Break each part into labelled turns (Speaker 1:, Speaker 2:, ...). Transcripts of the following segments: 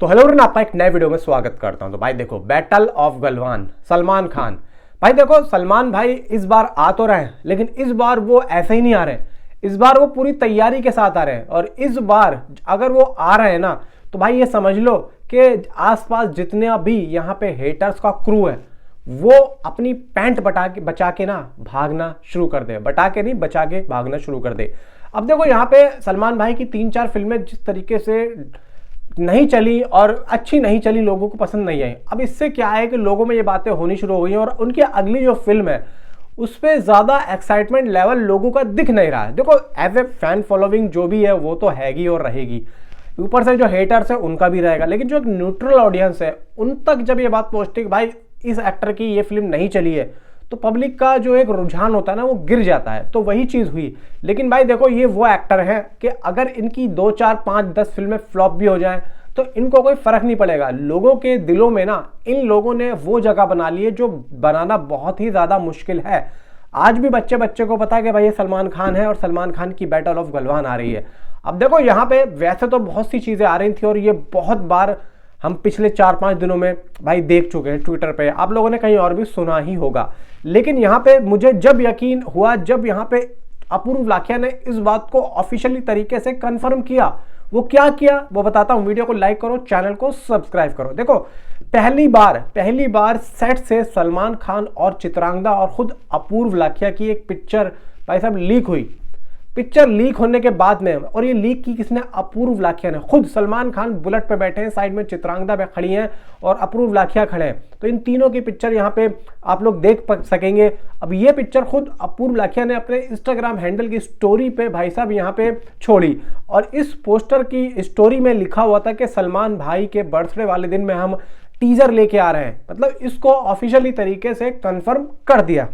Speaker 1: तो hello friend, आपका एक नए वीडियो में स्वागत करता हूं। तो भाई देखो, बैटल ऑफ गलवान, सलमान खान। भाई देखो, सलमान भाई इस बार आ तो रहे हैं, लेकिन इस बार वो ऐसे ही नहीं आ रहे। इस बार वो पूरी तैयारी के साथ आ रहे हैं। और इस बार अगर वो आ रहे हैं ना, तो भाई ये समझ लो कि आसपास जितने भी यहाँ पे हेटर्स का क्रू है, वो अपनी पैंट बचा के ना भागना शुरू कर दे। बटा के नहीं, बचा के भागना शुरू कर दे। अब देखो, यहाँ पे सलमान भाई की 3-4 फिल्में जिस तरीके से नहीं चली और अच्छी नहीं चली, लोगों को पसंद नहीं आई। अब इससे क्या है कि लोगों में ये बातें होनी शुरू हो गई हैं और उनकी अगली जो फिल्म है उस पर ज़्यादा एक्साइटमेंट लेवल लोगों का दिख नहीं रहा है। देखो, एज ए फैन फॉलोइंग जो भी है वो तो हैगी और रहेगी, ऊपर से जो हेटर्स है उनका भी रहेगा, लेकिन जो एक न्यूट्रल ऑडियंस है उन तक जब ये बात पहुंचती है कि भाई इस एक्टर की ये फिल्म नहीं चली है, तो पब्लिक का जो एक रुझान होता है ना, वो गिर जाता है। तो वही चीज़ हुई। लेकिन भाई देखो, ये वो एक्टर हैं कि अगर इनकी 2, 4, 5, 10 फिल्में फ्लॉप भी हो जाएं तो इनको कोई फर्क नहीं पड़ेगा। लोगों के दिलों में ना इन लोगों ने वो जगह बना ली है जो बनाना बहुत ही ज़्यादा मुश्किल है। आज भी बच्चे बच्चे को पता है कि भाई ये सलमान खान है और सलमान खान की बैटल ऑफ गलवान आ रही है। अब देखो, यहाँ पे वैसे तो बहुत सी चीज़ें आ रही थी और ये बहुत बार हम पिछले 4-5 दिनों में भाई देख चुके हैं ट्विटर पे, आप लोगों ने कहीं और भी सुना ही होगा। लेकिन यहाँ पे मुझे जब यकीन हुआ, जब यहाँ पे अपूर्व लाखिया ने इस बात को ऑफिशियली तरीके से कंफर्म किया। वो क्या किया वो बताता हूं। वीडियो को लाइक करो, चैनल को सब्सक्राइब करो। देखो, पहली बार सेट से सलमान खान और चित्रांगदा और खुद अपूर्व लाखिया की एक पिक्चर भाई साहब लीक हुई। पिक्चर लीक होने के बाद में, और ये लीक की किसने? अपूर्व लाखिया ने खुद। सलमान खान बुलेट पे बैठे हैं, साइड में चित्रांगदा पे खड़ी हैं और अपूर्व लाखिया खड़े हैं। तो इन तीनों की पिक्चर यहाँ पे आप लोग देख सकेंगे। अब ये पिक्चर खुद अपूर्व लाखिया ने अपने इंस्टाग्राम हैंडल की स्टोरी पे भाई साहब यहाँ पे छोड़ी। और इस पोस्टर की स्टोरी में लिखा हुआ था कि सलमान भाई के बर्थडे वाले दिन में हम टीजर लेके आ रहे हैं। मतलब इसको ऑफिशियली तरीके से कंफर्म कर दिया।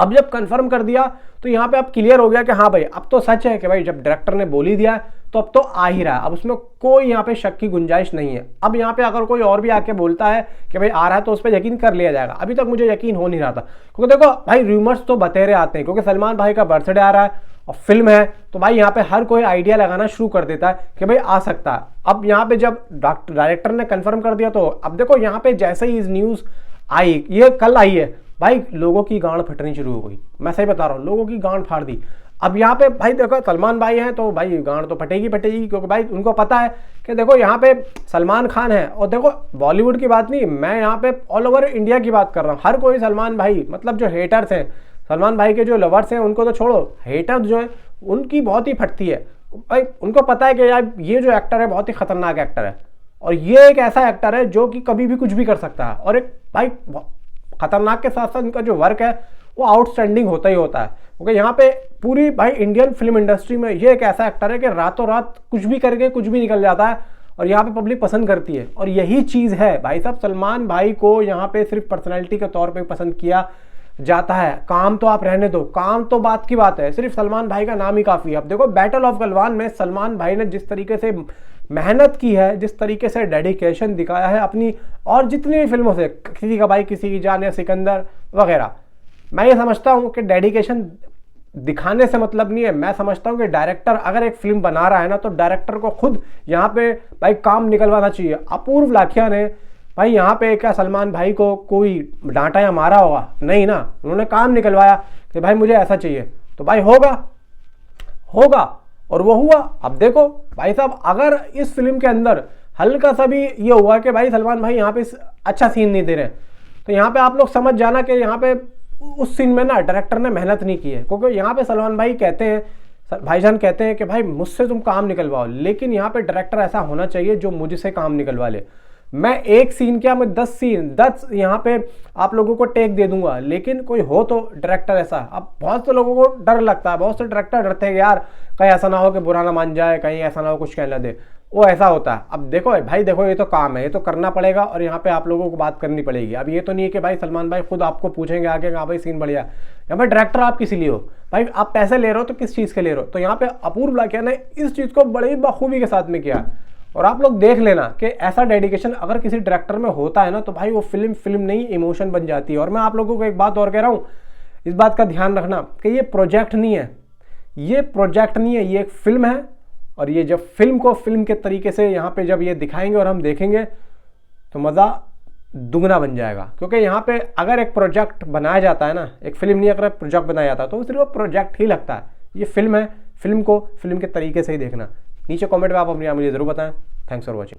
Speaker 1: अब जब कंफर्म कर दिया तो यहाँ पे अब क्लियर हो गया कि हाँ भाई, अब तो सच है कि भाई जब डायरेक्टर ने बोल ही दिया तो अब तो आ ही रहा है। अब उसमें कोई यहाँ पे शक की गुंजाइश नहीं है। अब यहाँ पे अगर कोई और भी आके बोलता है कि भाई आ रहा है तो उस पर यकीन कर लिया जाएगा। अभी तक मुझे यकीन हो नहीं रहा था, क्योंकि देखो भाई रूमर्स तो बतेरे आते हैं, क्योंकि सलमान भाई का बर्थडे आ रहा है और फिल्म है, तो भाई यहाँ पे हर कोई आइडिया लगाना शुरू कर देता है कि भाई आ सकता है। अब यहाँ पे जब डायरेक्टर ने कंफर्म कर दिया, तो अब देखो यहाँ पे जैसे ही इस न्यूज़ आई, ये कल आई है, भाई लोगों की गांड फटनी शुरू हो गई। मैं सही बता रहा हूँ, लोगों की गांड फाड़ दी। अब यहाँ पे भाई देखो, सलमान भाई हैं तो भाई गांड तो फटेगी, क्योंकि भाई उनको पता है कि देखो यहाँ पे सलमान खान है। और देखो, बॉलीवुड की बात नहीं, मैं यहाँ पे ऑल ओवर इंडिया की बात कर रहा हूँ। हर कोई सलमान भाई, मतलब जो हेटर्स हैं, सलमान भाई के जो लवर्स हैं, उनको तो छोड़ो, हेटर्स जो है उनकी बहुत ही फटती है। भाई उनको पता है कि यार ये जो एक्टर है बहुत ही खतरनाक एक्टर है, और ये एक ऐसा एक्टर है जो कि कभी भी कुछ भी कर सकता है। और एक भाई खतरनाक के साथ साथ इनका जो वर्क है वो आउटस्टैंडिंग होता ही होता है। क्योंकि यहाँ पे पूरी भाई इंडियन फिल्म इंडस्ट्री में ये एक ऐसा एक्टर है कि रातों रात कुछ भी करके कुछ भी निकल जाता है और यहाँ पे पब्लिक पसंद करती है। और यही चीज़ है भाई साहब, सलमान भाई को यहाँ पे सिर्फ पर्सनैलिटी के तौर पे पसंद किया जाता है। काम तो आप रहने दो, काम तो बात की बात है, सिर्फ सलमान भाई का नाम ही काफ़ी है। अब देखो, बैटल ऑफ गलवान में सलमान भाई ने जिस तरीके से मेहनत की है, जिस तरीके से डेडिकेशन दिखाया है अपनी, और जितनी भी फिल्मों से, किसी का भाई किसी की जान या सिकंदर वगैरह, मैं ये समझता हूँ कि डेडिकेशन दिखाने से मतलब नहीं है। मैं समझता हूँ कि डायरेक्टर अगर एक फिल्म बना रहा है ना, तो डायरेक्टर को खुद यहाँ पे भाई काम निकलवाना चाहिए। अपूर्व लाखिया ने भाई यहाँ पे क्या सलमान भाई को कोई डांटा या मारा होगा? नहीं ना, उन्होंने काम निकलवाया कि भाई मुझे ऐसा चाहिए, तो भाई होगा और वो हुआ। अब देखो भाई साहब, अगर इस फिल्म के अंदर हल्का सा भी ये हुआ कि भाई सलमान भाई यहाँ पे अच्छा सीन नहीं दे रहे, तो यहाँ पे आप लोग समझ जाना कि यहाँ पे उस सीन में ना डायरेक्टर ने मेहनत नहीं की है। क्योंकि यहाँ पे सलमान भाई कहते हैं, भाईजान कहते हैं कि भाई मुझसे तुम काम निकलवाओ, लेकिन यहाँ पे डायरेक्टर ऐसा होना चाहिए जो मुझसे काम निकलवा ले। मैं एक सीन क्या, मैं 10 यहाँ पे आप लोगों को टेक दे दूंगा, लेकिन कोई हो तो डायरेक्टर ऐसा। अब बहुत से लोगों को डर लगता है, बहुत से डायरेक्टर डरते हैं कि यार कहीं ऐसा ना हो कि बुरा ना मान जाए, कहीं ऐसा ना हो कुछ कहना दे, वो ऐसा होता है। अब देखो भाई, देखो ये तो काम है, ये तो करना पड़ेगा और यहाँ पे आप लोगों को बात करनी पड़ेगी। अब ये तो नहीं है कि भाई सलमान भाई खुद आपको पूछेंगे आगे, हाँ भाई सीन बढ़िया, यहाँ पे डायरेक्टर आप किसी लिए हो? भाई आप पैसे ले रहे हो तो किस चीज़ के ले रहे हो? तो यहाँ पे अपूर्व लाखिया ने इस चीज़ को बड़ी बखूबी के साथ में किया। और आप लोग देख लेना कि ऐसा डेडिकेशन अगर किसी डायरेक्टर में होता है ना, तो भाई वो फिल्म नहीं इमोशन बन जाती है। और मैं आप लोगों को एक बात और कह रहा हूँ, इस बात का ध्यान रखना कि ये प्रोजेक्ट नहीं है, ये एक फिल्म है और ये जब फिल्म को फिल्म के तरीके से यहाँ पे जब ये दिखाएंगे और हम देखेंगे तो मज़ा दुगना बन जाएगा। क्योंकि यहाँ पे अगर एक प्रोजेक्ट बनाया जाता है ना, एक फिल्म नहीं अगर प्रोजेक्ट बनाया जाता है तो सिर्फ वो प्रोजेक्ट ही लगता है। ये फिल्म है, फिल्म को फिल्म के तरीके से ही देखना। नीचे कमेंट में आप अपनी मुझे ज़रूर बताएं। Thanks for watching.